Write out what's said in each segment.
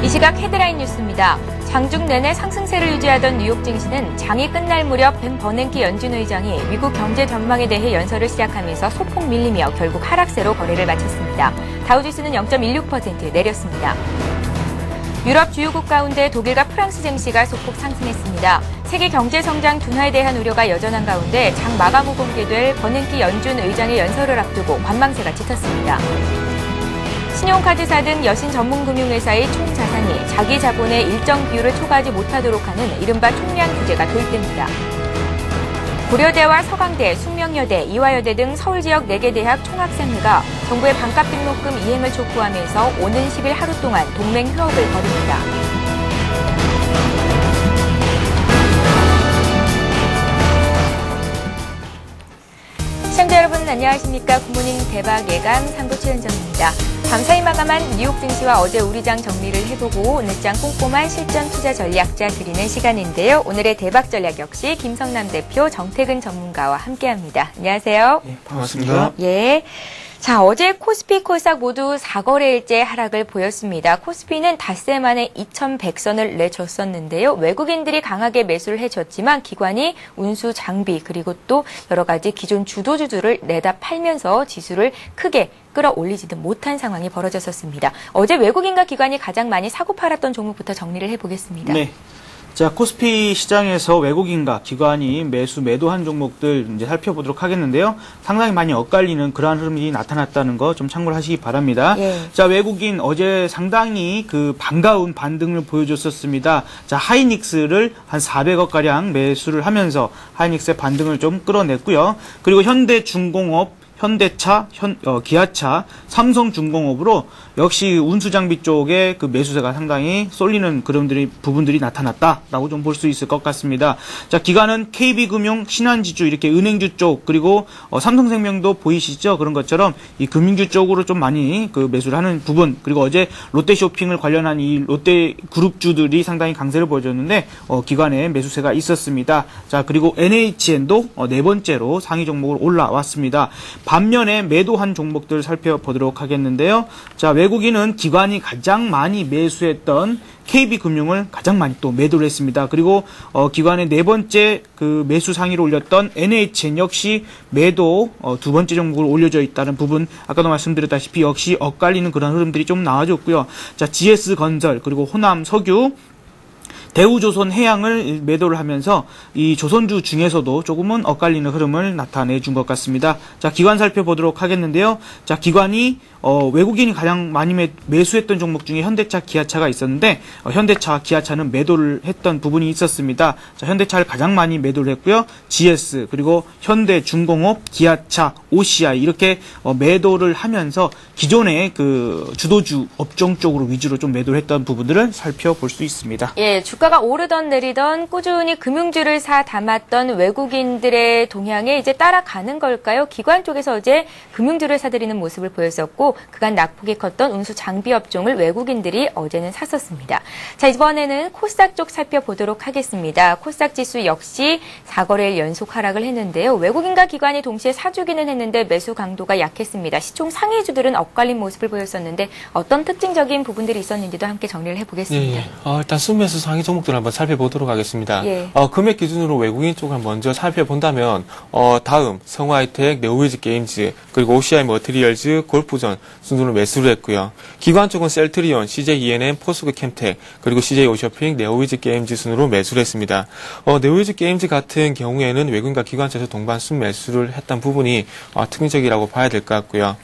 이 시각 헤드라인 뉴스입니다. 장중 내내 상승세를 유지하던 뉴욕 증시는 장이 끝날 무렵 벤 버냉키 연준 의장이 미국 경제 전망에 대해 연설을 시작하면서 소폭 밀리며 결국 하락세로 거래를 마쳤습니다. 다우지수는 0.16% 내렸습니다. 유럽 주요국 가운데 독일과 프랑스 증시가 소폭 상승했습니다. 세계 경제 성장 둔화에 대한 우려가 여전한 가운데 장 마감 후 공개될 버냉키 연준 의장의 연설을 앞두고 관망세가 짙었습니다. 신용카드사 등 여신 전문금융회사의 총 자산이 자기 자본의 일정 비율을 초과하지 못하도록 하는 이른바 총량 규제가 도입됩니다. 고려대와 서강대, 숙명여대, 이화여대 등 서울 지역 4개 대학 총학생회가 정부의 반값 등록금 이행을 촉구하면서 오는 10일 하루 동안 동맹 휴업을 벌입니다. 시청자 여러분 안녕하십니까. 굿모닝 대박 예감 상도 최은정입니다. 밤사이 마감한 뉴욕 증시와 어제 우리장 정리를 해보고 오늘장 꼼꼼한 실전 투자 전략자 드리는 시간인데요. 오늘의 대박 전략 역시 김성남 대표, 정태근 전문가와 함께합니다. 안녕하세요. 네, 반갑습니다. 예. 자, 어제 코스피, 코스닥 모두 4거래일째 하락을 보였습니다. 코스피는 닷새 만에 2100선을 내줬었는데요. 외국인들이 강하게 매수를 해줬지만 기관이 운수 장비 그리고 또 여러 가지 기존 주도주들을 내다 팔면서 지수를 크게 끌어올리지도 못한 상황이 벌어졌었습니다. 어제 외국인과 기관이 가장 많이 사고 팔았던 종목부터 정리를 해보겠습니다. 네. 자, 코스피 시장에서 외국인과 기관이 매도한 종목들 이제 살펴보도록 하겠는데요. 상당히 많이 엇갈리는 그러한 흐름이 나타났다는 거 좀 참고를 하시기 바랍니다. 예. 자, 외국인 어제 상당히 반가운 반등을 보여줬었습니다. 자, 하이닉스를 한 400억가량 매수를 하면서 하이닉스의 반등을 좀 끌어냈고요. 그리고 현대중공업, 현대차, 기아차, 삼성중공업으로 역시 운수장비 쪽에 매수세가 상당히 쏠리는 그런 부분들이 나타났다라고 좀 볼 수 있을 것 같습니다. 자, 기관은 KB금융, 신한지주 이렇게 은행주 쪽 그리고 삼성생명도 보이시죠? 그런 것처럼 이 금융주 쪽으로 좀 많이 매수를 하는 부분 그리고 어제 롯데쇼핑을 관련한 이 롯데 그룹주들이 상당히 강세를 보여줬는데 기관의 매수세가 있었습니다. 자, 그리고 NHN도 네 번째로 상위 종목으로 올라왔습니다. 반면에 매도한 종목들 살펴보도록 하겠는데요. 자, 외국인은 기관이 가장 많이 매수했던 KB금융을 가장 많이 또 매도를 했습니다. 그리고 기관의 네 번째 매수 상위로 올렸던 NHN 역시 매도 두 번째 종목으로 올려져 있다는 부분 아까도 말씀드렸다시피 역시 엇갈리는 그런 흐름들이 좀 나와줬고요. 자, GS건설 그리고 호남석유 대우조선해양을 매도를 하면서 이 조선주 중에서도 조금은 엇갈리는 흐름을 나타내준 것 같습니다. 자, 기관 살펴보도록 하겠는데요. 자, 기관이 외국인이 가장 많이 매수했던 종목 중에 현대차, 기아차가 있었는데 현대차, 기아차는 매도를 했던 부분이 있었습니다. 자, 현대차를 가장 많이 매도를 했고요. GS 그리고 현대중공업, 기아차, OCI 이렇게 매도를 하면서 기존의 주도주 업종 쪽으로 위주로 좀 매도를 했던 부분들을 살펴볼 수 있습니다. 예, 주가가 오르던 내리던 꾸준히 금융주를 사 담았던 외국인들의 동향에 이제 따라가는 걸까요? 기관 쪽에서 어제 금융주를 사들이는 모습을 보였었고 그간 낙폭이 컸던 운수 장비 업종을 외국인들이 어제는 샀었습니다. 자, 이번에는 코스닥 쪽 살펴보도록 하겠습니다. 코스닥 지수 역시 4거래일 연속 하락을 했는데요. 외국인과 기관이 동시에 사주기는 했는데 매수 강도가 약했습니다. 시총 상위주들은 엇갈린 모습을 보였었는데 어떤 특징적인 부분들이 있었는지도 함께 정리를 해보겠습니다. 예, 일단 순매수 상위 종목들을 한번 살펴보도록 하겠습니다. 예. 금액 기준으로 외국인 쪽을 먼저 살펴본다면 다음 성우하이텍, 네오위즈게임즈, 그리고 OCI 머티리얼즈, 골프전 순으로 매수를 했고요. 기관 쪽은 셀트리온, CJENM, 포스코캠텍, 그리고 CJ오쇼핑, 네오위즈게임즈 순으로 매수를 했습니다. 네오위즈게임즈 같은 경우에는 외국인과 기관 쪽에서 동반 순매수를 했던 부분이 특징적이라고 봐야 될 것 같고요.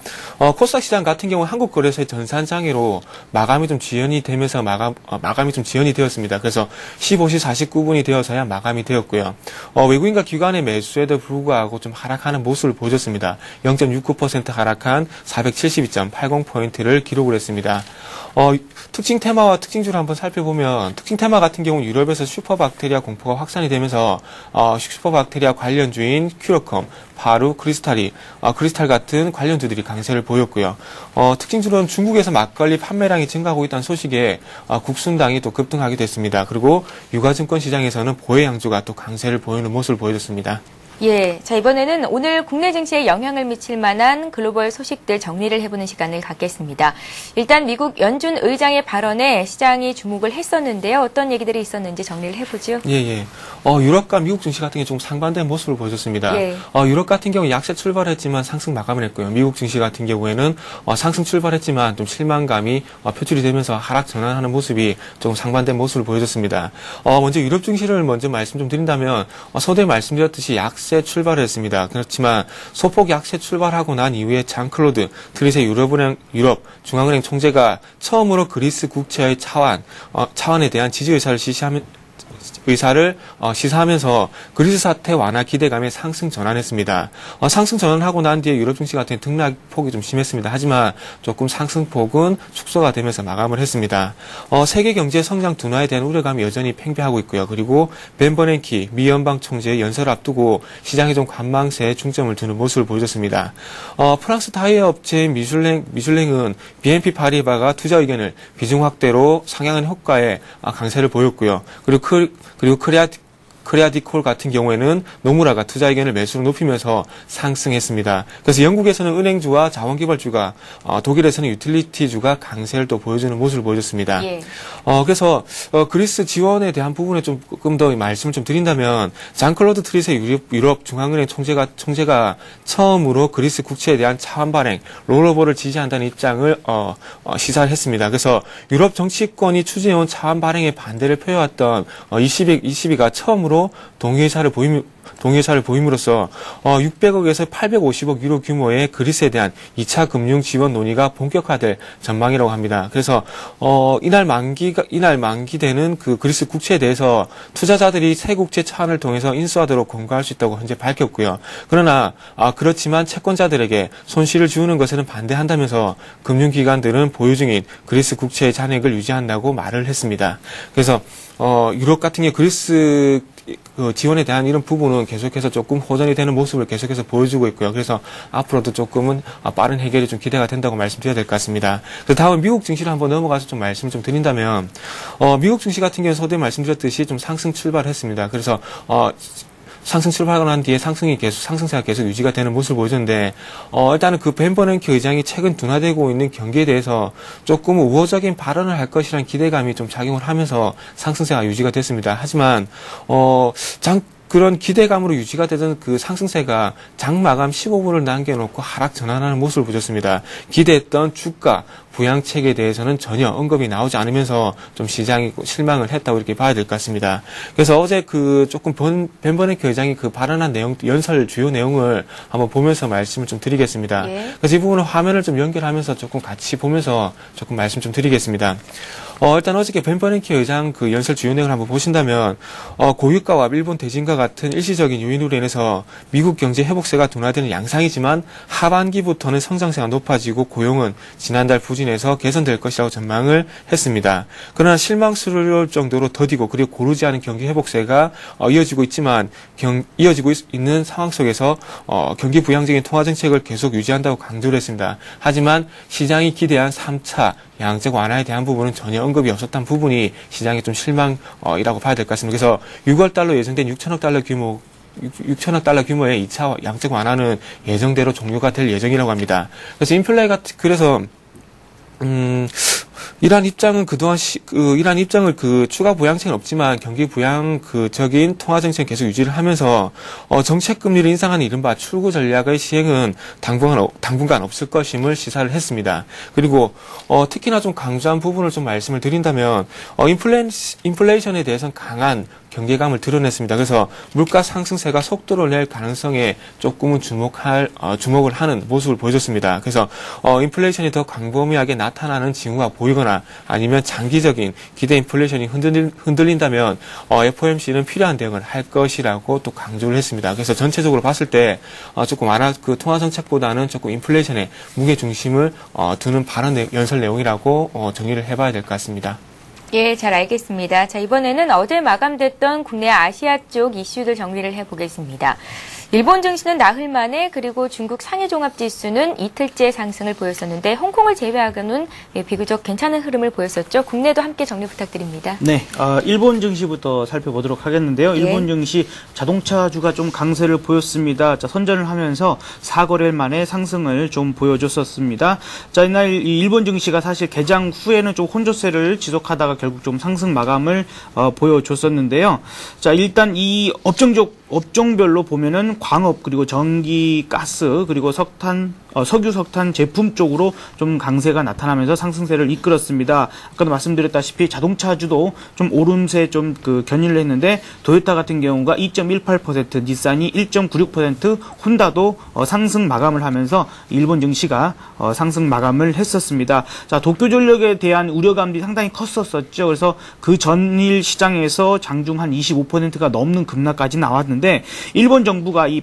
코스닥 시장 같은 경우는 한국거래소의 전산장애로 마감이 좀 지연이 되면서 마감이 좀 지연이 되었습니다. 그래서 15시 49분이 되어서야 마감이 되었고요. 외국인과 기관의 매수에도 불구하고 좀 하락하는 모습을 보여줬습니다. 0.69% 하락한 472.80포인트를 기록을 했습니다. 특징 테마와 특징주를 한번 살펴보면 특징 테마 같은 경우는 유럽에서 슈퍼박테리아 공포가 확산이 되면서 슈퍼박테리아 관련주인 큐러컴, 바루, 크리스탈 같은 관련주들이 강세를 보였고요. 특징주는 중국에서 막걸리 판매량이 증가하고 있다는 소식에 국순당이 또 급등하게 됐습니다. 그리고 유가증권 시장에서는 보혜양주가 또 강세를 보이는 모습을 보여줬습니다. 예, 자 이번에는 오늘 국내 증시에 영향을 미칠 만한 글로벌 소식들 정리를 해보는 시간을 갖겠습니다. 일단 미국 연준 의장의 발언에 시장이 주목을 했었는데요. 어떤 얘기들이 있었는지 정리를 해보죠. 예. 유럽과 미국 증시 같은 게 좀 상반된 모습을 보여줬습니다. 예. 유럽 같은 경우 약세 출발했지만 상승 마감을 했고요. 미국 증시 같은 경우에는 상승 출발했지만 좀 실망감이 표출이 되면서 하락 전환하는 모습이 좀 상반된 모습을 보여줬습니다. 먼저 유럽 증시를 먼저 말씀 좀 드린다면 서두에 말씀드렸듯이 약세 출발했습니다. 그렇지만 소폭 약세 출발하고 난 이후에 장 클로드 트리세 유럽 중앙은행 총재가 처음으로 그리스 국채의 차환에 대한 지지 의사를 시사하면서 그리스 사태 완화 기대감에 상승 전환했습니다. 상승 전환하고 난 뒤에 유럽 증시 같은 등락폭이 좀 심했습니다. 하지만 조금 상승폭은 축소가 되면서 마감을 했습니다. 세계 경제 성장 둔화에 대한 우려감이 여전히 팽배하고 있고요. 그리고 벤 버냉키 미 연방 총재의 연설을 앞두고 시장에 좀 관망세에 중점을 두는 모습을 보여줬습니다. 프랑스 타이어 업체 미슐랭은 BNP 파리바가 투자 의견을 비중 확대로 상향하는 효과에 강세를 보였고요. 그리고 크레아디콜 같은 경우에는 노무라가 투자 의견을 매수로 높이면서 상승했습니다. 그래서 영국에서는 은행주와 자원개발주가, 독일에서는 유틸리티주가 강세를 또 보여주는 모습을 보여줬습니다. 예. 그래서 그리스 지원에 대한 부분에 조금 더 말씀을 좀 드린다면 장클로드 트리세 유럽 중앙은행 총재가 처음으로 그리스 국채에 대한 차환 발행, 롤오버를 지지한다는 입장을 시사를 했습니다. 그래서 유럽 정치권이 추진해온 차환 발행에 반대를 표해왔던 22가 처음으로 동의의사를 보임으로써 600억에서 850억 유로 규모의 그리스에 대한 2차 금융 지원 논의가 본격화될 전망이라고 합니다. 그래서 이날 만기되는 그 그리스 국채에 대해서 투자자들이 새 국채 차환을 통해서 인수하도록 권고할 수 있다고 현재 밝혔고요. 그러나 그렇지만 채권자들에게 손실을 주는 것에는 반대한다면서 금융기관들은 보유 중인 그리스 국채의 잔액을 유지한다고 말을 했습니다. 그래서 유럽 같은 경우 그리스 지원에 대한 이런 부분은 계속해서 조금 호전이 되는 모습을 계속해서 보여주고 있고요. 그래서 앞으로도 조금은 빠른 해결이 좀 기대가 된다고 말씀드려야 될 것 같습니다. 그래서 다음 미국 증시를 한번 넘어가서 좀 말씀을 좀 드린다면, 미국 증시 같은 경우는 서두에 말씀드렸듯이 좀 상승 출발했습니다. 그래서, 상승 출발하고 난 뒤에 상승세가 계속 유지가 되는 모습을 보여줬는데, 일단은 그 벤 버냉키 의장이 최근 둔화되고 있는 경기에 대해서 조금 우호적인 발언을 할 것이라는 기대감이 좀 작용을 하면서 상승세가 유지가 됐습니다. 하지만, 그런 기대감으로 유지가 되던 그 상승세가 장 마감 15분을 남겨놓고 하락 전환하는 모습을 보였습니다. 기대했던 주가 부양책에 대해서는 전혀 언급이 나오지 않으면서 좀 시장이 실망을 했다고 이렇게 봐야 될 것 같습니다. 그래서 어제 조금 벤 버냉키 의장이 그 발언한 내용, 연설 주요 내용을 한번 보면서 말씀을 좀 드리겠습니다. 예. 그래서 이 부분은 화면을 좀 연결하면서 조금 같이 보면서 조금 말씀 좀 드리겠습니다. 일단 어저께 벤 버냉키 의장 그 연설 주요 내용을 한번 보신다면, 고유가와 일본 대진과 같은 일시적인 요인으로 인해서 미국 경제 회복세가 둔화되는 양상이지만 하반기부터는 성장세가 높아지고 고용은 지난달 부진에서 개선될 것이라고 전망을 했습니다. 그러나 실망스러울 정도로 더디고 그리고 고르지 않은 경기 회복세가 이어지고 있는 상황 속에서 경기 부양적인 통화 정책을 계속 유지한다고 강조를 했습니다. 하지만 시장이 기대한 3차 양적 완화에 대한 부분은 전혀 언급이 없었던 부분이 시장의 좀 실망이라고 봐야 될 것 같습니다. 그래서 6월 달로 예정된 6천억 달러 규모의 2차 양적 완화는 예정대로 종료가 될 예정이라고 합니다. 그래서 이러한 입장은 이러한 입장을 추가 부양책은 없지만 경기 부양적인 통화 정책은 계속 유지를 하면서 정책 금리를 인상하는 이른바 출구 전략의 시행은 당분간 없을 것임을 시사를 했습니다. 그리고 특히나 좀 강조한 부분을 좀 말씀을 드린다면 인플레이션에 대해서는 강한 경계감을 드러냈습니다. 그래서 물가 상승세가 속도를 낼 가능성에 조금은 주목을 하는 모습을 보여줬습니다. 그래서 인플레이션이 더 광범위하게 나타나는 징후가 보이거나 아니면 장기적인 기대 인플레이션이 흔들린다면 FOMC는 필요한 대응을 할 것이라고 또 강조를 했습니다. 그래서 전체적으로 봤을 때 조금 통화 정책보다는 조금 인플레이션에 무게 중심을 두는 발언 연설 내용이라고 정리를 해봐야 될 것 같습니다. 예, 잘 알겠습니다. 자, 이번에는 어제 마감됐던 국내 아시아 쪽 이슈들 정리를 해보겠습니다. 일본 증시는 나흘 만에 그리고 중국 상해종합지수는 이틀째 상승을 보였었는데 홍콩을 제외하고는 비교적 괜찮은 흐름을 보였었죠. 국내도 함께 정리 부탁드립니다. 네, 일본 증시부터 살펴보도록 하겠는데요. 예. 일본 증시 자동차주가 좀 강세를 보였습니다. 자, 선전을 하면서 4거래일 만에 상승을 좀 보여줬었습니다. 자, 이날 이 일본 증시가 사실 개장 후에는 좀 혼조세를 지속하다가 결국 좀 상승 마감을 보여줬었는데요. 자, 일단 이 업종별로 보면은 광업 그리고 전기, 가스 그리고 석탄, 석유, 석탄 제품 쪽으로 좀 강세가 나타나면서 상승세를 이끌었습니다. 아까도 말씀드렸다시피 자동차주도 좀 오름세 좀 견인을 했는데 도요타 같은 경우가 2.18%, 닛산이 1.96%, 혼다도 상승 마감을 하면서 일본 증시가 상승 마감을 했었습니다. 자, 도쿄전력에 대한 우려감이 상당히 컸었죠. 그래서 그 전일 시장에서 장중 한 25%가 넘는 급락까지 나왔는데 일본 정부가 이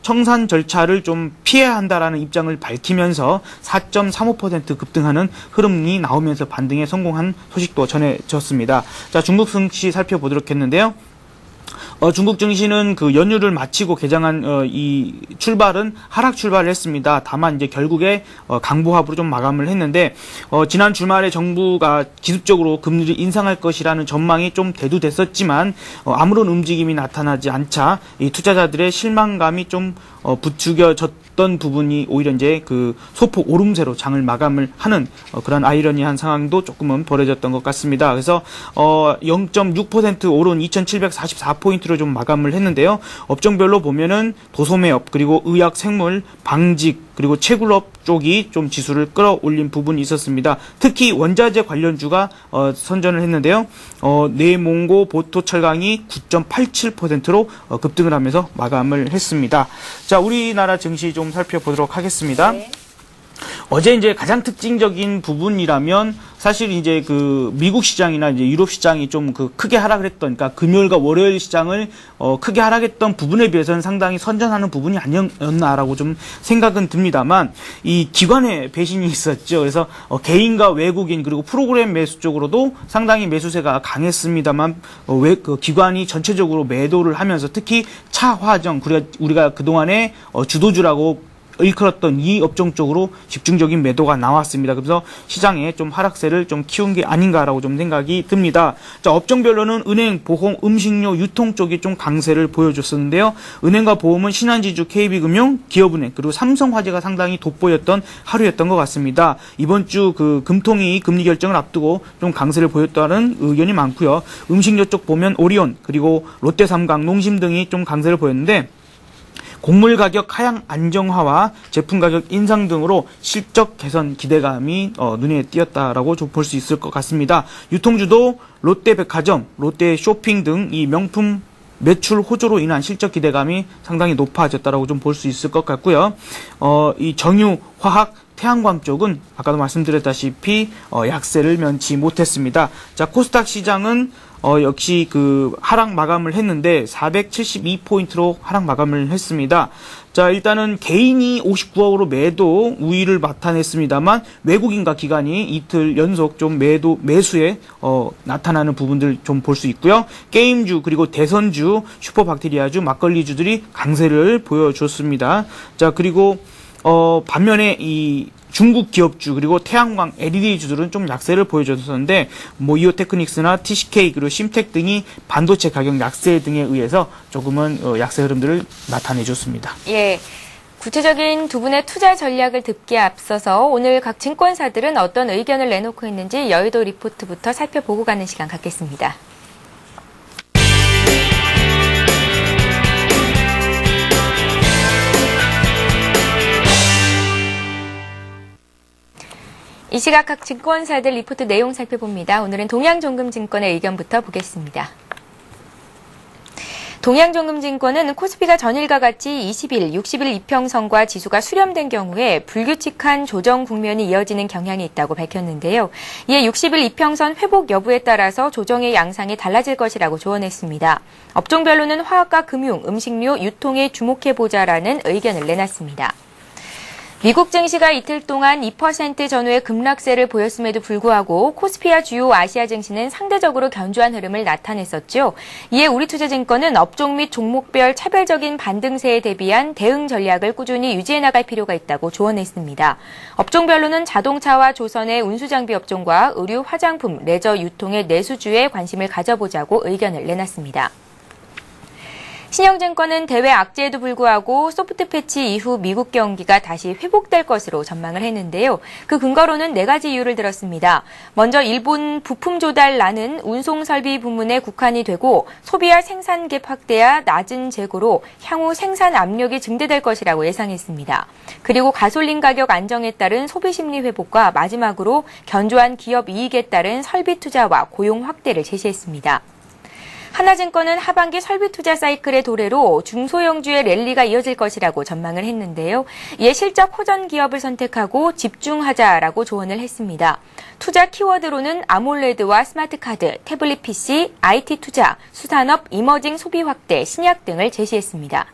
청산 절차를 좀 피해야 한다라는 입장을 밝히면서 4.35% 급등하는 흐름이 나오면서 반등에 성공한 소식도 전해졌습니다. 자, 중국 증시 살펴보도록 했는데요. 중국 증시는 그 연휴를 마치고 개장한 이 출발은 하락 출발을 했습니다. 다만 이제 결국에 강보합으로 좀 마감을 했는데 지난 주말에 정부가 기습적으로 금리를 인상할 것이라는 전망이 좀 대두됐었지만 아무런 움직임이 나타나지 않자 이 투자자들의 실망감이 좀 부추겨졌던 부분이 오히려 이제 그 소폭 오름세로 장을 마감을 하는 그런 아이러니한 상황도 조금은 벌어졌던 것 같습니다. 그래서 0.6% 오른 2,744포인트로 좀 마감을 했는데요. 업종별로 보면은 도소매업 그리고 의약, 생물, 방직 그리고 채굴업 쪽이 좀 지수를 끌어올린 부분이 있었습니다. 특히 원자재 관련주가 선전을 했는데요. 내몽고 보토철강이 9.87%로 급등을 하면서 마감을 했습니다. 자, 우리나라 증시 좀 살펴보도록 하겠습니다. 네. 어제 이제 가장 특징적인 부분이라면 사실 이제 그 미국 시장이나 이제 유럽 시장이 좀 크게 하락을 했던, 그러니까 금요일과 월요일 시장을 크게 하락했던 부분에 비해서는 상당히 선전하는 부분이 아니었나라고 좀 생각은 듭니다만 이 기관의 배신이 있었죠. 그래서 개인과 외국인 그리고 프로그램 매수 쪽으로도 상당히 매수세가 강했습니다만 기관이 전체적으로 매도를 하면서 특히 차화정 우리가 그동안에 주도주라고 일컬었던 이 업종 쪽으로 집중적인 매도가 나왔습니다. 그래서 시장에 좀 하락세를 좀 키운 게 아닌가라고 좀 생각이 듭니다. 자, 업종별로는 은행, 보험, 음식료, 유통 쪽이 좀 강세를 보여줬었는데요. 은행과 보험은 신한지주, KB금융, 기업은행 그리고 삼성화재가 상당히 돋보였던 하루였던 것 같습니다. 이번 주 금통위 금리 결정을 앞두고 좀 강세를 보였다는 의견이 많고요. 음식료 쪽 보면 오리온 그리고 롯데삼강, 농심 등이 좀 강세를 보였는데 곡물 가격 하향 안정화와 제품 가격 인상 등으로 실적 개선 기대감이 눈에 띄었다라고 좀 볼 수 있을 것 같습니다. 유통주도 롯데백화점, 롯데쇼핑 등 이 명품 매출 호조로 인한 실적 기대감이 상당히 높아졌다라고 좀 볼 수 있을 것 같고요. 이 정유, 화학, 태양광 쪽은 아까도 말씀드렸다시피 약세를 면치 못했습니다. 자, 코스닥 시장은 역시 하락 마감을 했는데 472포인트로 하락 마감을 했습니다. 자, 일단은 개인이 59억으로 매도 우위를 나타냈습니다만 외국인과 기관이 이틀 연속 좀 매수에 나타나는 부분들 좀 볼 수 있고요. 게임주 그리고 대선주, 슈퍼박테리아주, 막걸리주들이 강세를 보여줬습니다. 자, 그리고 반면에 이 중국 기업주 그리고 태양광, LED주들은 좀 약세를 보여줬었는데 이오테크닉스나 TCK 그리고 심텍 등이 반도체 가격 약세 등에 의해서 조금은 약세 흐름들을 나타내줬습니다. 예. 구체적인 두 분의 투자 전략을 듣기에 앞서서 오늘 각 증권사들은 어떤 의견을 내놓고 있는지 여의도 리포트부터 살펴보고 가는 시간 갖겠습니다. 이 시각 각 증권사들 리포트 내용 살펴봅니다. 오늘은 동양종금증권의 의견부터 보겠습니다. 동양종금증권은 코스피가 전일과 같이 20일, 60일 이평선과 지수가 수렴된 경우에 불규칙한 조정 국면이 이어지는 경향이 있다고 밝혔는데요. 이에 60일 이평선 회복 여부에 따라서 조정의 양상이 달라질 것이라고 조언했습니다. 업종별로는 화학과 금융, 음식료, 유통에 주목해보자라는 의견을 내놨습니다. 미국 증시가 이틀 동안 2% 전후의 급락세를 보였음에도 불구하고 코스피와 주요 아시아 증시는 상대적으로 견조한 흐름을 나타냈었죠. 이에 우리투자증권은 업종 및 종목별 차별적인 반등세에 대비한 대응 전략을 꾸준히 유지해 나갈 필요가 있다고 조언했습니다. 업종별로는 자동차와 조선의 운수장비 업종과 의류, 화장품, 레저, 유통의 내수주에 관심을 가져보자고 의견을 내놨습니다. 신영증권은 대외 악재에도 불구하고 소프트 패치 이후 미국 경기가 다시 회복될 것으로 전망을 했는데요. 그 근거로는 4가지 이유를 들었습니다. 먼저 일본 부품 조달난은 운송 설비 부문에 국한이 되고 소비와 생산 갭 확대와 낮은 재고로 향후 생산 압력이 증대될 것이라고 예상했습니다. 그리고 가솔린 가격 안정에 따른 소비 심리 회복과 마지막으로 견조한 기업 이익에 따른 설비 투자와 고용 확대를 제시했습니다. 하나증권은 하반기 설비 투자 사이클의 도래로 중소형주의 랠리가 이어질 것이라고 전망을 했는데요. 이에 실적 호전 기업을 선택하고 집중하자라고 조언을 했습니다. 투자 키워드로는 아몰레드와 스마트카드, 태블릿 PC, IT 투자, 수산업, 이머징 소비 확대, 신약 등을 제시했습니다.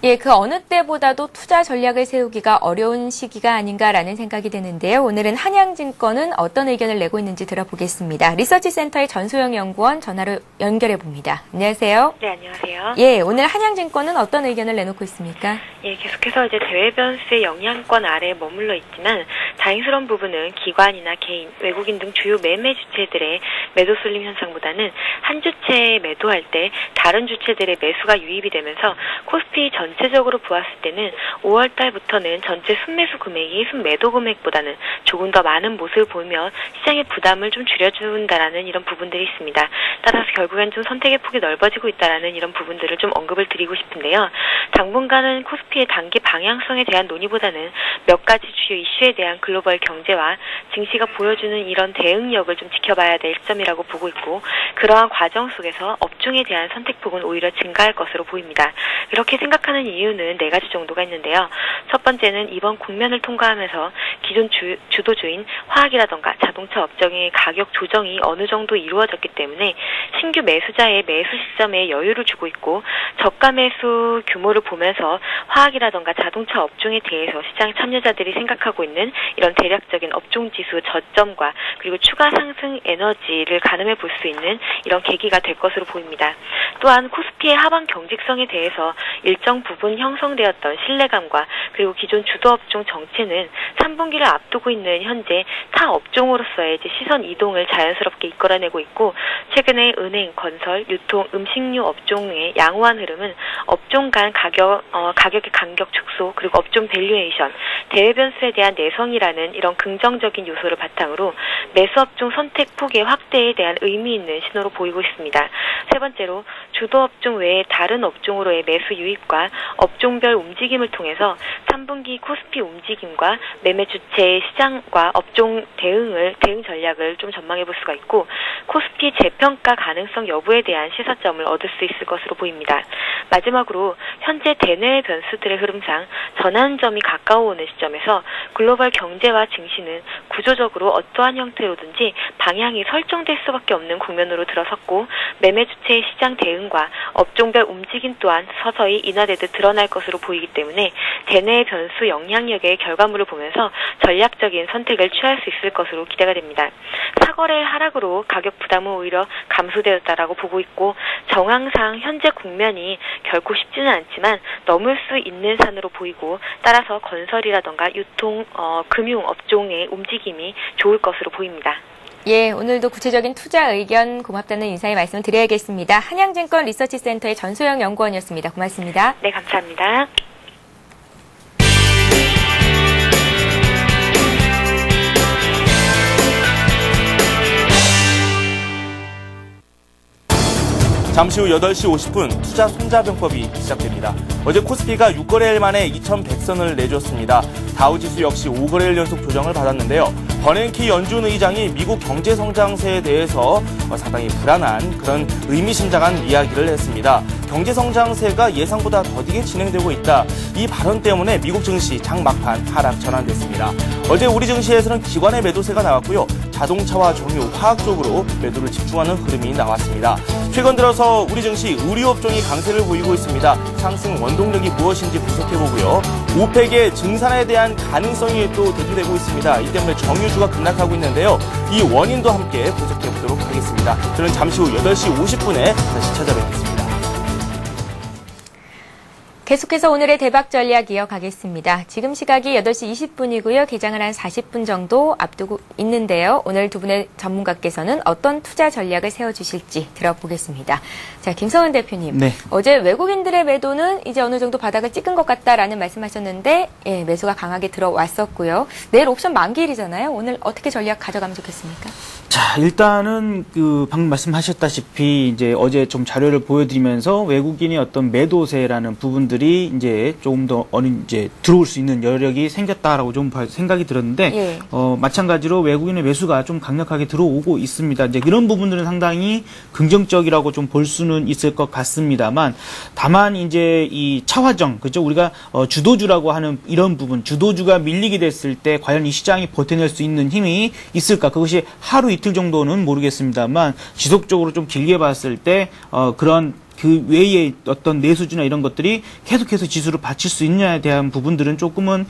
예, 그 어느 때보다도 투자 전략을 세우기가 어려운 시기가 아닌가라는 생각이 드는데요. 오늘은 한양증권은 어떤 의견을 내고 있는지 들어보겠습니다. 리서치센터의 전소영 연구원 전화로 연결해 봅니다. 안녕하세요. 네, 안녕하세요. 예, 오늘 한양증권은 어떤 의견을 내놓고 있습니까? 예, 계속해서 이제 대외 변수의 영향권 아래에 머물러 있지만 다행스러운 부분은 기관이나 개인, 외국인 등 주요 매매 주체들의 매도 쏠림 현상보다는 한 주체에 매도할 때 다른 주체들의 매수가 유입이 되면서 코스피 전체적으로 보았을 때는 5월 달부터는 전체 순매수 금액이 순매도 금액보다는 조금 더 많은 모습을 보이며 시장의 부담을 좀 줄여준다라는 이런 부분들이 있습니다. 따라서 결국엔 좀 선택의 폭이 넓어지고 있다라는 이런 부분들을 좀 언급을 드리고 싶은데요. 당분간은 코스피의 단기 방향성에 대한 논의보다는 몇 가지 주요 이슈에 대한 글로벌 경제와 증시가 보여주는 이런 대응력을 좀 지켜봐야 될 시점이라고 보고 있고 그러한 과정 속에서 업종에 대한 선택폭은 오히려 증가할 것으로 보입니다. 이렇게 생각하는 이유는 4가지 정도가 있는데요. 첫 번째는 이번 국면을 통과하면서 기존 주도주인 화학이라던가 자동차 업종의 가격 조정이 어느 정도 이루어졌기 때문에 신규 매수자의 매수 시점에 여유를 주고 있고 저가 매수 규모를 보면서 화학이라던가 자동차 업종에 대해서 시장 참여자들이 생각하고 있는 이런 대략적인 업종 지수 저점과 그리고 추가 상승 에너지를 가늠해 볼 수 있는 이런 계기가 될 것으로 보입니다. 또한 코스피의 하방 경직성에 대해서 일정 부분 형성되었던 신뢰감과 그리고 기존 주도 업종 정체는 3분기를 앞두고 있는 현재 타 업종으로서의 이제 시선 이동을 자연스럽게 이끌어내고 있고 최근에 은행, 건설, 유통, 음식료 업종의 양호한 흐름은 업종 간 가격의 간격 축소 그리고 업종 밸류에이션, 대외 변수에 대한 내성이라는 이런 긍정적인 요소를 바탕으로 매수 업종 선택 폭의 확대에 대한 의미 있는 신호로 보이고 있습니다. 세 번째로 주도 업종 외에 다른 업종으로의 매수 유입과 업종별 움직임을 통해서 3분기 코스피 움직임과 매매 주체의 시장과 업종 대응 전략을 좀 전망해 볼 수가 있고 코스피 재평가 가능성 여부에 대한 시사점을 얻을 수 있을 것으로 보입니다. 마지막으로 현재 대내외 변수들의 흐름상 전환점이 가까워오는 시점에서 글로벌 경제와 증시는 구조적으로 어떠한 형태로든지 방향이 설정될 수밖에 없는 국면으로 들어섰고 매매 주체의 시장 대응과 업종별 움직임 또한 서서히 인하되듯 드러날 것으로 보이기 때문에 대내외 변수 영향력의 결과물을 보면서 전략적인 선택을 취할 수 있을 것으로 기대가 됩니다. 사거래 하락으로 가격 부담은 오히려 감소되었다라고 보고 있고 정황상 현재 국면이 결코 쉽지는 않지만 넘을 수 있는 산으로 보이고 따라서 건설이라던가 유통, 금융 업종의 움직임이 좋을 것으로 보입니다. 예, 오늘도 구체적인 투자 의견 고맙다는 인사의 말씀을 드려야겠습니다. 한양증권 리서치센터의 전소영 연구원이었습니다. 고맙습니다. 네, 감사합니다. 잠시 후 8시 50분 투자 손자병법이 시작됩니다. 어제 코스피가 6거래일 만에 2100선을 내줬습니다. 다우지수 역시 5거래일 연속 조정을 받았는데요. 버냉키 연준 의장이 미국 경제 성장세에 대해서 상당히 불안한 그런 의미심장한 이야기를 했습니다. 경제 성장세가 예상보다 더디게 진행되고 있다. 이 발언 때문에 미국 증시 장 막판 하락 전환됐습니다. 어제 우리 증시에서는 기관의 매도세가 나왔고요. 자동차와 정유, 화학 쪽으로 매도를 집중하는 흐름이 나왔습니다. 최근 들어서 우리 증시 의류업종이 강세를 보이고 있습니다. 상승 원동력이 무엇인지 분석해보고요. 오펙의 증산에 대한 가능성이 또 대두되고 있습니다. 이 때문에 정유주가 급락하고 있는데요. 이 원인도 함께 분석해보도록 하겠습니다. 저는 잠시 후 8시 50분에 다시 찾아뵙겠습니다. 계속해서 오늘의 대박 전략 이어가겠습니다. 지금 시각이 8시 20분이고요. 개장을 한 40분 정도 앞두고 있는데요. 오늘 두 분의 전문가께서는 어떤 투자 전략을 세워주실지 들어보겠습니다. 자, 김성은 대표님. 네. 어제 외국인들의 매도는 이제 어느 정도 바닥을 찍은 것 같다라는 말씀하셨는데 예, 매수가 강하게 들어왔었고요. 내일 옵션 만기일이잖아요. 오늘 어떻게 전략 가져가면 좋겠습니까? 자, 일단은 방금 말씀하셨다시피 이제 어제 좀 자료를 보여드리면서 외국인의 어떤 매도세라는 부분들이 이제 조금 더 이제 들어올 수 있는 여력이 생겼다라고 좀 생각이 들었는데 예. 마찬가지로 외국인의 매수가 좀 강력하게 들어오고 있습니다. 이제 이런 부분들은 상당히 긍정적이라고 좀 볼 수는 있을 것 같습니다만 다만 이제 이 차화정, 그죠? 우리가 주도주라고 하는 이런 부분, 주도주가 밀리게 됐을 때 과연 이 시장이 버텨낼 수 있는 힘이 있을까? 그것이 하루 이틀 정도는 모르겠습니다만 지속적으로 좀 길게 봤을 때 그런 그 외에 어떤 내수주나 이런 것들이 계속해서 지수를 받칠 수 있냐에 대한 부분들은 조금은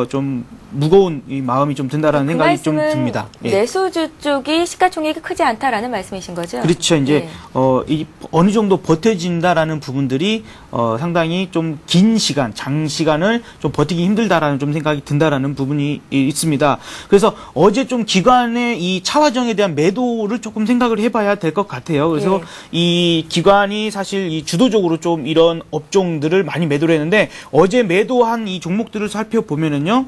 좀 무거운 이 마음이 좀 든다라는 생각이 좀 듭니다. 예. 내수주 쪽이 시가총액이 크지 않다라는 말씀이신 거죠? 그렇죠. 이제 예. 어느 정도 버텨진다라는 부분들이 상당히 좀 긴 시간, 장시간을 좀 버티기 힘들다라는 좀 생각이 든다라는 부분이 있습니다. 그래서 어제 좀 기관의 이 차화정에 대한 매도를 조금 생각을 해봐야 될 것 같아요. 그래서 예. 이 기관이 사실 이 주도적으로 좀 이런 업종들을 많이 매도를 했는데 어제 매도한 이 종목들을 살펴보면은요,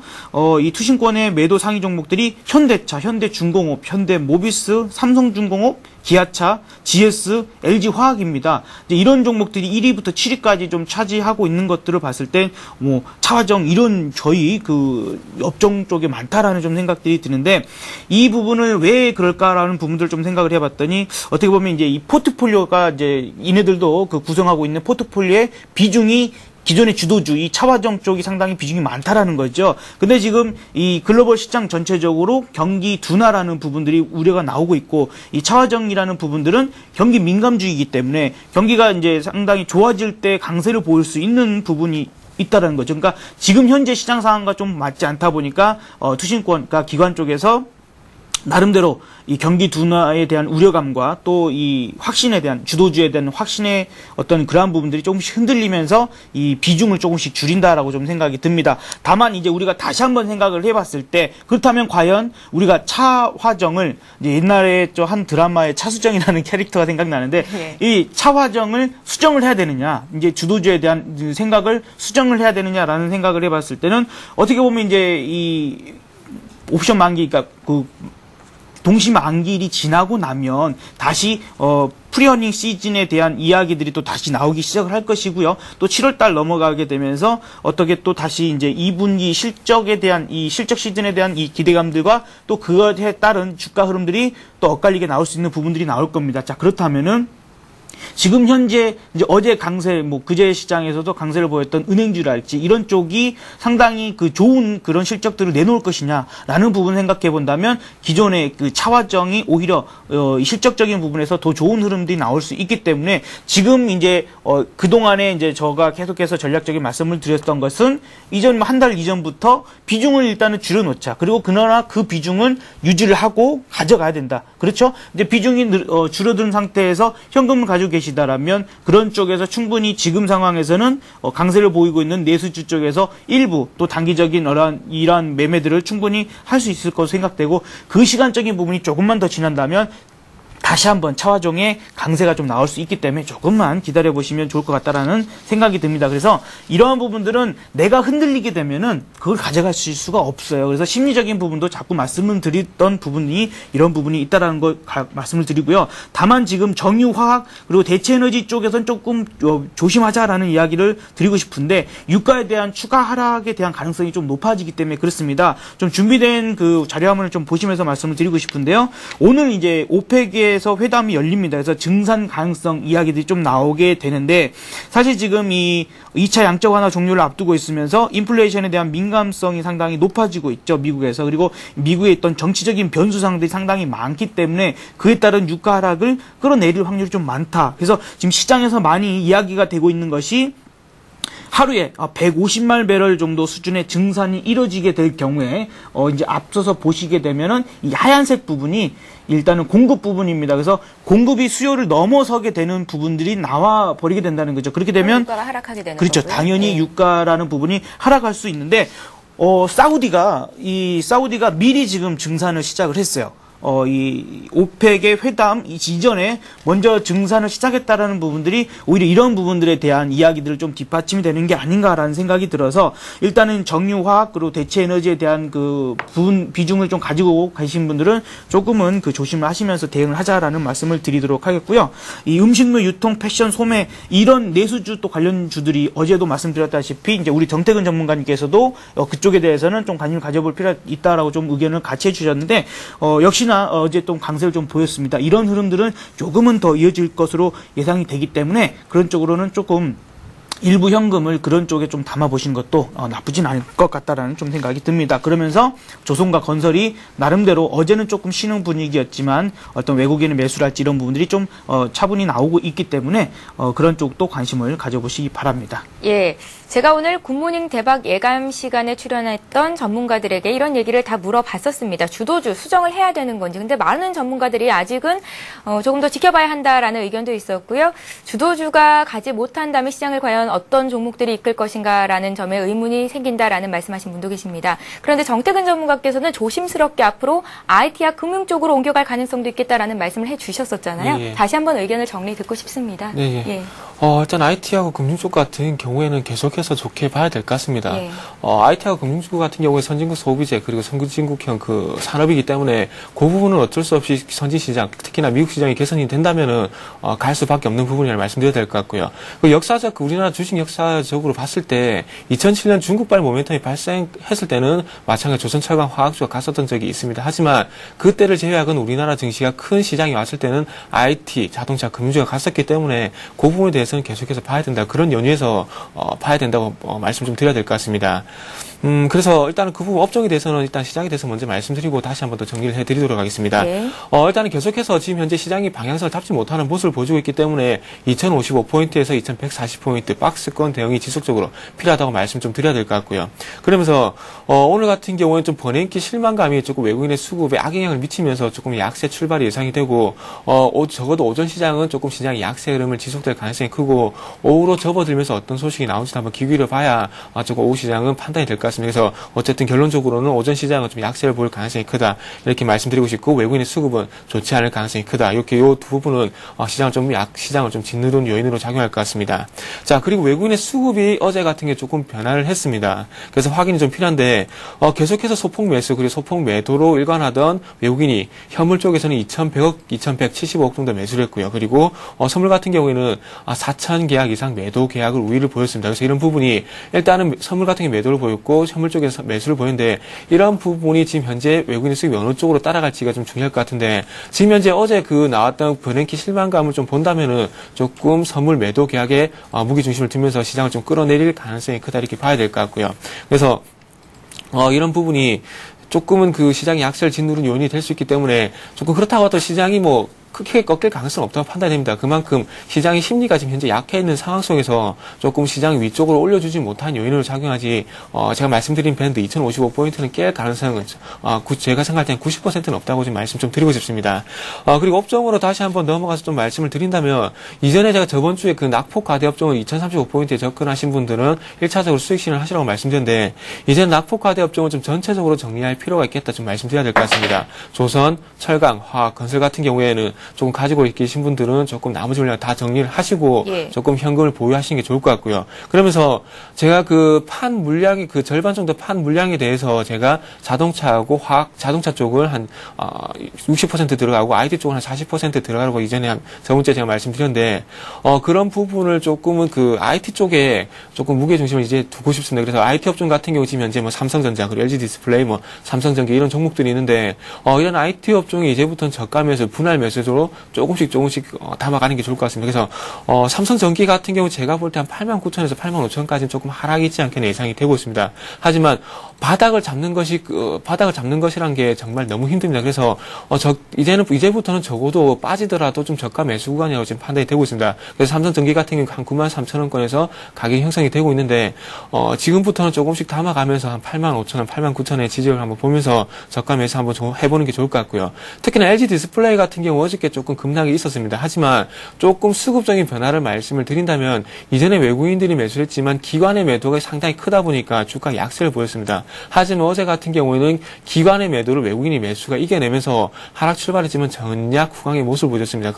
이 투신권의 매도 상위 종목들이 현대차, 현대중공업, 현대모비스, 삼성중공업, 기아차, GS, LG화학입니다. 이런 종목들이 1위부터 7위까지 좀 차지하고 있는 것들을 봤을 때, 뭐, 차화정, 이런 저희 그 업종 쪽에 많다라는 좀 생각들이 드는데, 이 부분을 왜 그럴까라는 부분들을 좀 생각을 해봤더니, 어떻게 보면 이제 이 포트폴리오가 이제 이네들도 그 구성하고 있는 포트폴리오의 비중이 기존의 주도주, 이 차화정 쪽이 상당히 비중이 많다라는 거죠. 근데 지금 이 글로벌 시장 전체적으로 경기 둔화라는 부분들이 우려가 나오고 있고, 이 차화정이라는 부분들은 경기 민감주이기 때문에 경기가 이제 상당히 좋아질 때 강세를 보일 수 있는 부분이 있다라는 거죠. 그러니까 지금 현재 시장 상황과 좀 맞지 않다 보니까 투신권, 그러니까 기관 쪽에서 나름대로 이 경기 둔화에 대한 우려감과 또 이 확신에 대한, 주도주에 대한 확신의 어떤 그러한 부분들이 조금씩 흔들리면서 이 비중을 조금씩 줄인다라고 좀 생각이 듭니다. 다만 이제 우리가 다시 한번 생각을 해봤을 때, 그렇다면 과연 우리가 차화정을, 이제 옛날에 저 한 드라마의 차수정이라는 캐릭터가 생각나는데, 네. 이 차화정을 수정을 해야 되느냐, 이제 주도주에 대한 생각을 수정을 해야 되느냐라는 생각을 해봤을 때는 어떻게 보면 이제 이 옵션 만기, 그러니까 그 동시 만기일이 지나고 나면 다시 프리어닝 시즌에 대한 이야기들이 또 다시 나오기 시작을 할 것이고요. 또 7월달 넘어가게 되면서 어떻게 또 다시 이제 2분기 실적에 대한, 이 실적 시즌에 대한 이 기대감들과 또 그것에 따른 주가 흐름들이 또 엇갈리게 나올 수 있는 부분들이 나올 겁니다. 자, 그렇다면은 지금 현재 이제 어제 강세, 뭐 그제 시장에서도 강세를 보였던 은행주랄지 이런 쪽이 상당히 그 좋은 그런 실적들을 내놓을 것이냐라는 부분 생각해 본다면 기존의 그 차화정이 오히려 실적적인 부분에서 더 좋은 흐름들이 나올 수 있기 때문에 지금 이제 그 동안에 이제 제가 계속해서 전략적인 말씀을 드렸던 것은 이전 한 달 이전부터 비중을 일단은 줄여놓자. 그리고 그러나 그 비중은 유지를 하고 가져가야 된다. 그렇죠? 이제 비중이 줄어든 상태에서 현금을 가지고 계시다라면 그런 쪽에서 충분히 지금 상황에서는 강세를 보이고 있는 내수주 쪽에서 일부 또 단기적인 이러한 매매들을 충분히 할 수 있을 것으로 생각되고, 그 시간적인 부분이 조금만 더 지난다면 다시 한번 차화종의 강세가 좀 나올 수 있기 때문에 조금만 기다려 보시면 좋을 것 같다라는 생각이 듭니다. 그래서 이러한 부분들은 내가 흔들리게 되면은 그걸 가져가실 수가 없어요. 그래서 심리적인 부분도 자꾸 말씀을 드렸던 부분이 이런 부분이 있다라는 걸 말씀을 드리고요. 다만 지금 정유화학 그리고 대체에너지 쪽에서는 조금 조심하자라는 이야기를 드리고 싶은데 유가에 대한 추가 하락에 대한 가능성이 좀 높아지기 때문에 그렇습니다. 좀 준비된 그 자료화면을 좀 보시면서 말씀을 드리고 싶은데요. 오늘 이제 오펙에서 회담이 열립니다. 그래서 증산 가능성 이야기들이 좀 나오게 되는데 사실 지금 이 2차 양적 완화 종료를 앞두고 있으면서 인플레이션에 대한 민감성이 상당히 높아지고 있죠. 미국에서. 그리고 미국에 있던 정치적인 변수상들이 상당히 많기 때문에 그에 따른 유가 하락을 끌어내릴 확률이 좀 많다. 그래서 지금 시장에서 많이 이야기가 되고 있는 것이 하루에 150만 배럴 정도 수준의 증산이 이뤄지게 될 경우에 이제 앞서서 보시게 되면은 이 하얀색 부분이 일단은 공급 부분입니다. 그래서 공급이 수요를 넘어서게 되는 부분들이 나와 버리게 된다는 거죠. 그렇게 되면 유가가 하락하게 되는 그렇죠. 거고요. 당연히 유가라는 부분이 하락할 수 있는데 사우디가 미리 지금 증산을 시작을 했어요. 이 오펙의 회담 이전에 먼저 증산을 시작했다라는 부분들이 오히려 이런 부분들에 대한 이야기들을 좀 뒷받침이 되는 게 아닌가라는 생각이 들어서 일단은 정유화학 그리고 대체 에너지에 대한 그 비중을 좀 가지고 계신 분들은 조금은 그 조심을 하시면서 대응을 하자라는 말씀을 드리도록 하겠고요. 이 음식물 유통, 패션, 소매 이런 내수주 또 관련주들이 어제도 말씀드렸다시피 이제 우리 정태근 전문가님께서도 그쪽에 대해서는 좀 관심을 가져볼 필요가 있다라고 좀 의견을 같이 해주셨는데 역시 어제 좀 강세를 좀 보였습니다. 이런 흐름들은 조금은 더 이어질 것으로 예상이 되기 때문에 그런 쪽으로는 조금 일부 현금을 그런 쪽에 좀 담아보신 것도 나쁘진 않을 것 같다라는 좀 생각이 듭니다. 그러면서 조선과 건설이 나름대로 어제는 조금 쉬는 분위기였지만 어떤 외국인의 매수랄지 이런 부분들이 좀 차분히 나오고 있기 때문에 그런 쪽도 관심을 가져보시기 바랍니다. 예. 제가 오늘 굿모닝 대박 예감 시간에 출연했던 전문가들에게 이런 얘기를 다 물어봤었습니다. 주도주 수정을 해야 되는 건지. 근데 많은 전문가들이 아직은 조금 더 지켜봐야 한다라는 의견도 있었고요. 주도주가 가지 못한다면 시장을 과연 어떤 종목들이 이끌 것인가라는 점에 의문이 생긴다라는 말씀하신 분도 계십니다. 그런데 정태근 전문가께서는 조심스럽게 앞으로 IT와 금융 쪽으로 옮겨갈 가능성도 있겠다라는 말씀을 해주셨었잖아요. 예. 다시 한번 의견을 정리 듣고 싶습니다. 네, 예. 일단 IT하고 금융 쪽 같은 경우에는 계속해서 좋게 봐야 될 것 같습니다. 예. IT하고 금융 쪽 같은 경우에 선진국 소비재 그리고 선진국형 그 산업이기 때문에 그 부분은 어쩔 수 없이 선진 시장, 특히나 미국 시장이 개선이 된다면은 갈 수밖에 없는 부분이라고 말씀드려야 될 것 같고요. 그 역사적 우리나라 주식 역사적으로 봤을 때 2007년 중국발 모멘텀이 발생했을 때는 마찬가지 조선철강 화학주가 갔었던 적이 있습니다. 하지만 그때를 제외하고는 우리나라 증시가 큰 시장이 왔을 때는 IT, 자동차, 금융주가 갔었기 때문에 그 부분에 대해서는 계속해서 봐야 된다. 그런 연유에서 봐야 된다고 말씀 좀 드려야 될 것 같습니다. 그래서 일단은 그 부분 업종에 대해서는 일단 시장에 대해서 먼저 말씀드리고 다시 한번 더 정리를 해드리도록 하겠습니다. 네. 일단은 계속해서 지금 현재 시장이 방향성을 잡지 못하는 모습을 보여주고 있기 때문에 2055포인트에서 2140포인트 박스권 대응이 지속적으로 필요하다고 말씀 좀 드려야 될 것 같고요. 그러면서 오늘 같은 경우에는 좀 번외인기 실망감이 조금 외국인의 수급에 악영향을 미치면서 조금 약세 출발이 예상이 되고 적어도 오전 시장은 조금 시장이 약세 흐름을 지속될 가능성이 크고 오후로 접어들면서 어떤 소식이 나올지 한번 귀 기울여 봐야 조금 오후 시장은 판단이 될 것 같습니다. 그래서 어쨌든 결론적으로는 오전 시장은 좀 약세를 보일 가능성이 크다 이렇게 말씀드리고 싶고 외국인의 수급은 좋지 않을 가능성이 크다. 이렇게 이 두 부분은 시장을 좀 짓누른 요인으로 작용할 것 같습니다. 자, 그리고 외국인의 수급이 어제 같은 게 조금 변화를 했습니다. 그래서 확인이 좀 필요한데 계속해서 소폭 매수 그리고 소폭 매도로 일관하던 외국인이 현물 쪽에서는 2,100억, 2,175억 정도 매수를 했고요. 그리고 선물 같은 경우에는 4,000 계약 이상 매도 계약을 우위를 보였습니다. 그래서 이런 부분이 일단은 선물 같은 게 매도를 보였고 현물 쪽에서 매수를 보였는데 이런 부분이 지금 현재 외국인의 수익이 어느 쪽으로 따라갈지가 좀 중요할 것 같은데 지금 현재 어제 그 나왔던 버냉키 실망감을 좀 본다면은 조금 선물 매도 계약에 무기 중심을 두면서 시장을 좀 끌어내릴 가능성이 크다 이렇게 봐야 될 것 같고요. 그래서 이런 부분이 조금은 그 시장이 약세를 짓누른 요인이 될 수 있기 때문에 조금 그렇다고 하더라도 시장이 크게 꺾일 가능성은 없다고 판단됩니다. 그만큼 시장의 심리가 지금 현재 약해 있는 상황 속에서 조금 시장이 위쪽으로 올려주지 못한 요인으로 작용하지 제가 말씀드린 밴드 2055포인트는 깰 가능성은 제가 생각할 때는 90%는 없다고 지금 말씀 좀 드리고 싶습니다. 그리고 업종으로 다시 한번 넘어가서 좀 말씀을 드린다면 이전에 제가 저번 주에 그 낙폭 가대 업종을 2035포인트에 접근하신 분들은 1차적으로 수익 실현을 하시라고 말씀드렸는데 이제는 낙폭 가대 업종은 좀 전체적으로 정리할 필요가 있겠다 좀 말씀드려야 될 것 같습니다. 조선, 철강, 화학, 건설 같은 경우에는 조금 가지고 계신 분들은 조금 나머지 물량 다 정리를 하시고 예. 조금 현금을 보유하시는 게 좋을 것 같고요. 그러면서 제가 그 판 물량이 그 절반 정도 판 물량에 대해서 제가 자동차하고 자동차 쪽을 한 60% 들어가고 IT 쪽은 한 40% 들어가고 이전에 저번주에 제가 말씀드렸는데 그런 부분을 조금은 그 IT 쪽에 조금 무게 중심을 이제 두고 싶습니다. 그래서 IT 업종 같은 경우 지금 현재 뭐 삼성전자 그리고 LG 디스플레이 뭐 삼성전기 이런 종목들이 있는데 이런 IT 업종이 이제부터는 저가 매수 분할 매수로 조금씩 담아가는 게 좋을 것 같습니다. 그래서 삼성전기 같은 경우 제가 볼 때 한 89,000에서 85,000까지는 조금 하락이 있지 않겠나 예상이 되고 있습니다. 하지만 바닥을 잡는 것이란 게 정말 너무 힘듭니다. 그래서 이제부터는 적어도 빠지더라도 좀 저가 매수 구간이라고 지금 판단이 되고 있습니다. 그래서 삼성전기 같은 경우 한 93,000원권에서 가격이 형성이 되고 있는데 지금부터는 조금씩 담아가면서 한 85,000원, 89,000원의 지지를 한번 보면서 저가 매수 한번 해보는 게 좋을 것 같고요. 특히나 LG 디스플레이 같은 경우 어저께 조금 급락이 있었습니다. 하지만 조금 수급적인 변화를 말씀을 드린다면 이전에 외국인들이 매수했지만 기관의 매도가 상당히 크다 보니까 주가 약세를 보였습니다. 하지만 어제 같은 경우에는 기관의 매도를 외국인이 매수가 이겨내면서 하락 출발했지만 전략 후강의 모습을 보여줬습니다.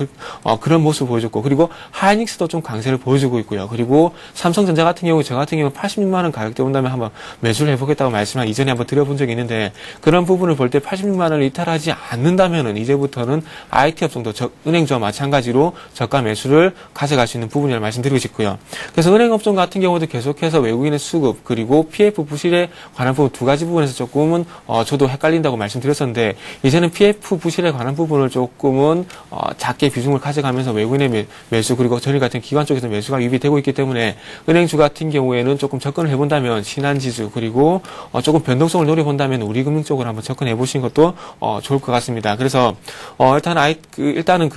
그런 모습을 보여줬고 그리고 하이닉스도 좀 강세를 보여주고 있고요. 그리고 삼성전자 같은 경우 저 같은 경우 86만 원 가격대 온다면 한번 매수를 해보겠다고 말씀을 이전에 한번 드려본 적이 있는데 그런 부분을 볼 때 86만 원을 이탈하지 않는다면은 이제부터는 IT 업종도 은행주와 마찬가지로 저가 매수를 가져갈 수 있는 부분이라고 말씀드리고 싶고요. 그래서 은행 업종 같은 경우도 계속해서 외국인의 수급 그리고 PF 부실에 관한 부분 두 가지 부분에서 조금은 저도 헷갈린다고 말씀드렸었는데 이제는 PF 부실에 관한 부분을 조금은 작게 비중을 가져가면서 외국인의 매수 그리고 저희 같은 기관 쪽에서 매수가 유입이 되고 있기 때문에 은행주 같은 경우에는 조금 접근을 해본다면 신한지수 그리고 조금 변동성을 노려본다면 우리금융 쪽으로 한번 접근해 보시는 것도 좋을 것 같습니다. 그래서 일단은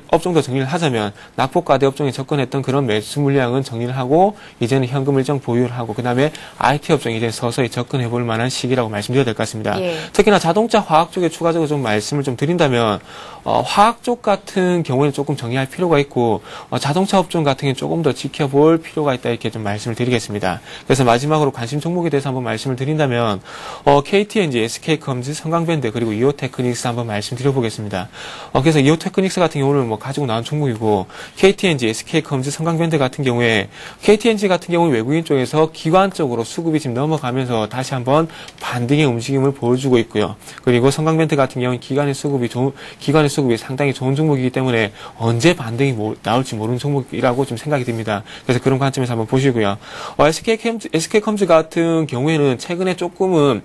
업종도 정리를 하자면 낙폭과대 업종에 접근했던 그런 매수 물량은 정리를 하고 이제는 현금 일정 보유를 하고 그다음에 IT 업종에 이제 서서히 접근해 볼 만한 시기라고 말씀드려야 될 것 같습니다. 예. 특히나 자동차 화학 쪽에 추가적으로 좀 말씀을 좀 드린다면 화학 쪽 같은 경우에는 조금 정리할 필요가 있고 자동차 업종 같은 경우는 조금 더 지켜볼 필요가 있다 이렇게 좀 말씀을 드리겠습니다. 그래서 마지막으로 관심 종목에 대해서 한번 말씀을 드린다면 KTNG, SK컴즈, 성강밴드 그리고 이오테크닉스 한번 말씀드려보겠습니다. 그래서 이오테크닉스 같은 경우는 뭐 가지고 나온 종목이고 KTNG, SK컴즈, 성강밴드 같은 경우에 KTNG 같은 경우는 외국인 쪽에서 기관 쪽으로 수급이 지금 넘어가면서 다시 한번 반등의 움직임을 보여주고 있고요. 그리고 성강밴드 같은 경우는 기관의 수급이 상당히 좋은 종목이기 때문에 언제 반등이 나올지 모르는 종목이라고 좀 생각이 듭니다. 그래서 그런 관점에서 한번 보시고요. SK컴즈 같은 경우에는 최근에 조금은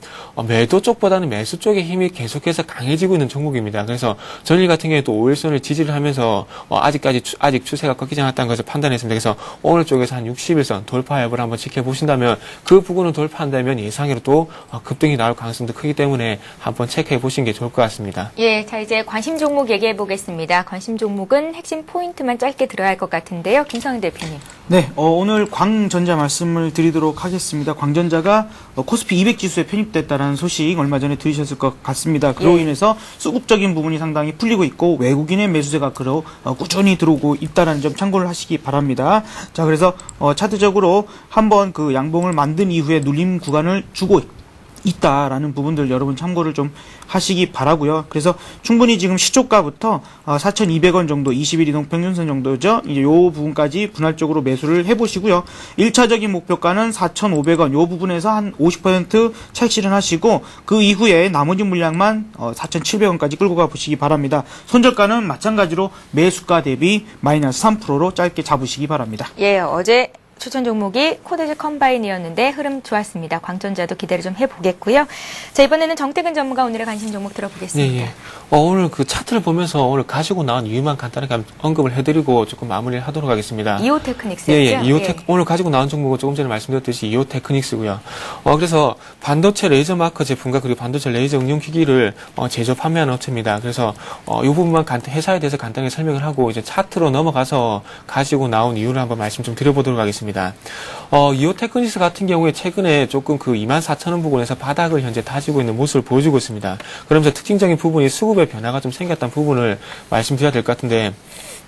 매도 쪽보다는 매수 쪽의 힘이 계속해서 강해지고 있는 종목입니다. 그래서 전일 같은 경우에 또 5일선을 지지를 하면서 아직 추세가 꺾이지 않았다는 것을 판단했습니다. 그래서 오늘 쪽에서 한 60일선 돌파 여부를 한번 지켜보신다면 그 부분을 돌파한다면 예상외로 또 급등이 나올 가능성도 크기 때문에 한번 체크해 보시는 게 좋을 것 같습니다. 예, 자 이제 관심 종목 얘기해 보겠습니다. 관심 종목은 핵심 포인트만 짧게 들어야 할 것 같은데요. 김성현 대표님. 네, 오늘 광전자 말씀을 드리도록 하겠습니다. 광전자가 코스피 200 지수에 편입됐다는 소식 얼마 전에 들으셨을 것 같습니다. 그로 인해서 수급적인 부분이 상당히 풀리고 있고 외국인의 매수세가 꾸준히 들어오고 있다는 점 참고를 하시기 바랍니다. 자, 그래서 차트적으로 한번 그 양봉을 만든 이후에 눌림 구간을 주고 있다라는 부분들 여러분 참고를 좀 하시기 바라고요. 그래서 충분히 지금 시초가부터 4,200원 정도 21 이동평균선 정도죠. 이제 요 부분까지 분할적으로 매수를 해보시고요. 1차적인 목표가는 4,500원 요 부분에서 한 50% 차익 실현하시고 그 이후에 나머지 물량만 4,700원까지 끌고 가보시기 바랍니다. 손절가는 마찬가지로 매수가 대비 마이너스 3%로 짧게 잡으시기 바랍니다. 예, 어제 추천 종목이 코데즈 컴바인이었는데 흐름 좋았습니다. 광전자도 기대를 좀 해보겠고요. 자, 이번에는 정태근 전문가 오늘의 관심 종목 들어보겠습니다. 예. 오늘 그 차트를 보면서 오늘 가지고 나온 이유만 간단하게 언급을 해드리고 조금 마무리를 하도록 하겠습니다. 이오테크닉스였죠? 오늘 가지고 나온 종목은 조금 전에 말씀드렸듯이 이오테크닉스고요. 그래서 반도체 레이저 마커 제품과 그리고 반도체 레이저 응용기기를 제조 판매하는 업체입니다. 그래서 이 부분만 회사에 대해서 간단하게 설명을 하고 이제 차트로 넘어가서 가지고 나온 이유를 한번 말씀 좀 드려보도록 하겠습니다. 이오테크닉스 같은 경우에 최근에 조금 그 24,000원 부분에서 바닥을 현재 다지고 있는 모습을 보여주고 있습니다. 그러면서 특징적인 부분이 수급의 변화가 좀 생겼다는 부분을 말씀드려야 될 것 같은데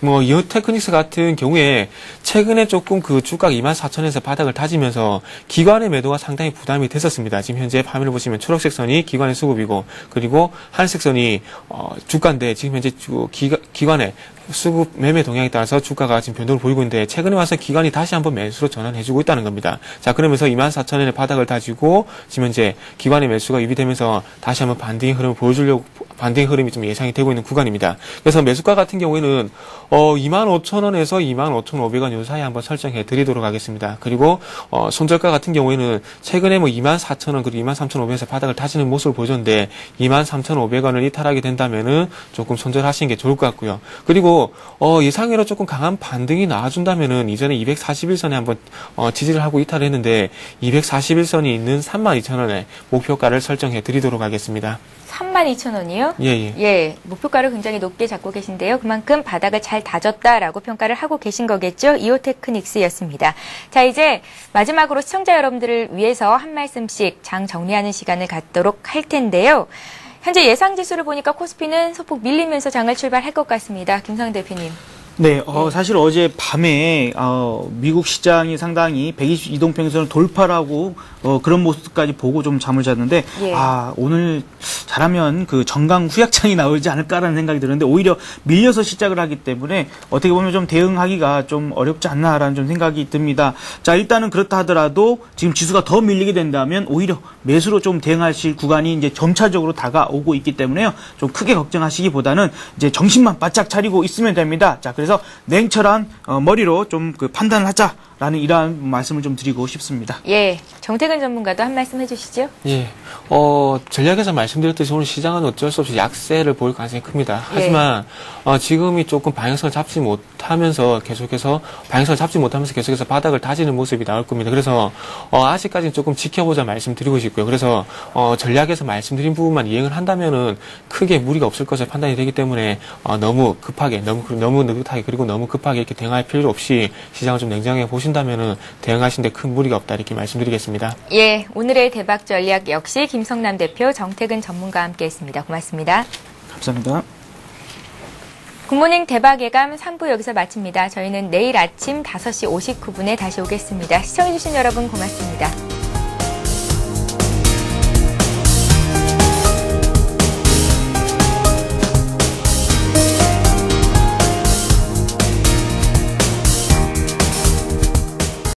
뭐 이오테크닉스 같은 경우에 최근에 조금 그 주가가 24,000원에서 바닥을 다지면서 기관의 매도가 상당히 부담이 됐었습니다. 지금 현재 파밀을 보시면 초록색 선이 기관의 수급이고 그리고 하늘색 선이 주가인데 지금 현재 기관의 수급 매매 동향에 따라서 주가가 지금 변동을 보이고 있는데 최근에 와서 기관이 다시 한번 매수로 전환해주고 있다는 겁니다. 자, 그러면서 24,000원의 바닥을 다지고 지금 현재 기관의 매수가 유입되면서 다시 한번 반등의 흐름을 보여주려고 반등의 흐름이 좀 예상이 되고 있는 구간입니다. 그래서 매수가 같은 경우에는 25,000원에서 25,500원 요 사이에 한번 설정해 드리도록 하겠습니다. 그리고 손절가 같은 경우에는 최근에 뭐 24,000원 그리고 23,500원에서 바닥을 다지는 모습을 보여줬는데 23,500원을 이탈하게 된다면은 조금 손절하시는 게 좋을 것 같고요. 그리고 예상외로 조금 강한 반등이 나와준다면은 이전에 241선에 한번 지지를 하고 이탈을 했는데 241선이 있는 32,000원에 목표가를 설정해 드리도록 하겠습니다. 32,000원이요? 예. 예, 목표가를 굉장히 높게 잡고 계신데요. 그만큼 바닥을 잘 다졌다라고 평가를 하고 계신 거겠죠? 이오테크닉스였습니다. 자, 이제 마지막으로 시청자 여러분들을 위해서 한 말씀씩 장 정리하는 시간을 갖도록 할 텐데요. 현재 예상 지수를 보니까 코스피는 소폭 밀리면서 장을 출발할 것 같습니다. 김상 대표님. 네, 사실 어제 밤에 미국 시장이 상당히 120 이동평선을 돌파하고 그런 모습까지 보고 좀 잠을 잤는데 예. 오늘 잘하면 그 정강 후약장이 나오지 않을까라는 생각이 드는데 오히려 밀려서 시작을 하기 때문에 어떻게 보면 좀 대응하기가 좀 어렵지 않나라는 좀 생각이 듭니다. 자, 일단은 그렇다 하더라도 지금 지수가 더 밀리게 된다면 오히려 매수로 좀 대응하실 구간이 이제 점차적으로 다가오고 있기 때문에요. 좀 크게 걱정하시기보다는 이제 정신만 바짝 차리고 있으면 됩니다. 자, 그래서 냉철한 머리로 좀 그 판단을 하자라는 이러한 말씀을 좀 드리고 싶습니다. 예, 정태근 전문가도 한 말씀 해주시죠. 예. 전략에서 말씀드렸듯이 오늘 시장은 어쩔 수 없이 약세를 보일 가능성이 큽니다. 하지만 지금이 조금 방향성을 잡지 못하면서 계속해서 바닥을 다지는 모습이 나올 겁니다. 그래서 아직까지는 조금 지켜보자 말씀드리고 싶고요. 그래서 전략에서 말씀드린 부분만 이행을 한다면은 크게 무리가 없을 것으로 판단이 되기 때문에 너무 급하게 너무 느긋하게 그리고 너무 급하게 이렇게 대응할 필요 없이 시장을 좀 냉정하게 보신다면은 대응하시는데 큰 무리가 없다 이렇게 말씀드리겠습니다. 예, 오늘의 대박 전략 역시 김성남 대표, 정태근 전문가와 함께했습니다. 고맙습니다. 감사합니다. 굿모닝 대박 예감 3부 여기서 마칩니다. 저희는 내일 아침 5시 59분에 다시 오겠습니다. 시청해주신 여러분 고맙습니다.